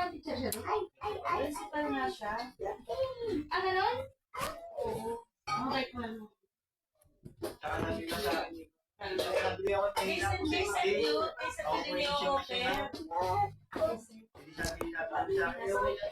parang teacher siya doon? Principal nga siya. Ah, ganun? Oo. Okay ko lang. Tsaka nabili sa akin. Nabili ako ng Kaysa yun. Kaysa din yung open. Hindi siya pinapalala sa akin.